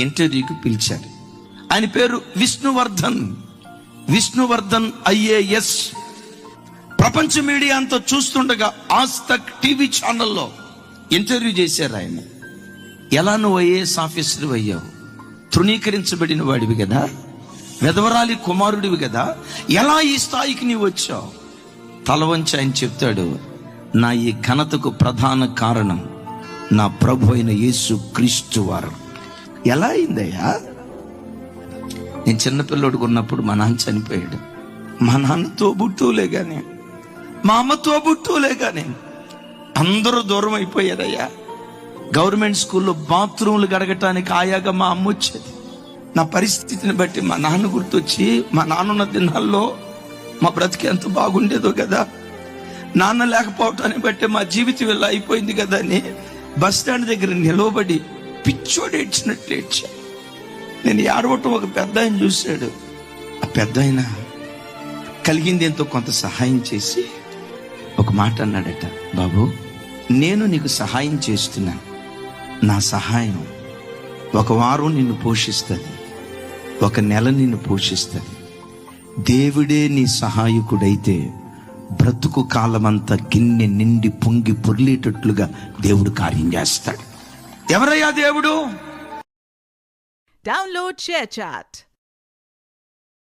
ఇంటర్వ్యూకి పిలిచారు. ఆయన పేరు విష్ణువర్ధన్ IAS. ప్రపంచ మీడియా అంతా చూస్తుండగా ఆజ్ తక్ టీవీ ఛానల్లో ఇంటర్వ్యూ చేశారు ఆయన. ఎలా నువ్వు IAS ఆఫీసర్ అయ్యావు? తృణీకరించబడిన వాడివి కదా, వెధవరాలి కుమారుడివి కదా, ఎలా ఈ స్థాయికి నీవు వచ్చావు? తల వంచి ఆయన చెప్తాడు, నా ఈ ఘనతకు ప్రధాన కారణం నా ప్రభు అయిన యేసు క్రీస్తు వారు. ఎలా అయిందయ్యా? నేను చిన్నపిల్లోడికి ఉన్నప్పుడు మా నాన్న చనిపోయాడు. మా నాన్న తోబుట్టువులే కానీ, మా అమ్మ తోబుట్టువులే కానీ అందరూ దూరం అయిపోయారయ్యా. గవర్నమెంట్ స్కూల్లో బాత్రూమ్లు గడగటానికి ఆయాగా మా అమ్మ వచ్చేది. నా పరిస్థితిని బట్టి మా నాన్న గుర్తొచ్చి, మా నాన్నున్న దినాల్లో మా బ్రతికి ఎంత బాగుండేదో కదా, నాన్న లేకపోవటాన్ని బట్టి మా జీవితం ఇలా అయిపోయింది కదా అని బస్ స్టాండ్ దగ్గర నిలవబడి పిచ్చోడు ఏడ్చినట్లు ఏడ్చా. నేను ఏడవటం ఒక పెద్ద ఆయన చూశాడు. ఆ పెద్ద ఆయన కలిగింది ఎంతో కొంత సహాయం చేసి ఒక మాట అన్నాడట, బాబు నేను నీకు సహాయం చేస్తున్నాను, నా సహాయం ఒక వారం నిన్ను పోషిస్తుంది, ఒక నెల నిన్ను పోషిస్తుంది. దేవుడే నీ సహాయకుడైతే బ్రతుకు కాలమంతా గిన్నె నిండి పొంగి పొర్లేటట్లుగా దేవుడు కార్యం చేస్తాడు. ఎవరయ్యా దేవుడు? Download ShareChat.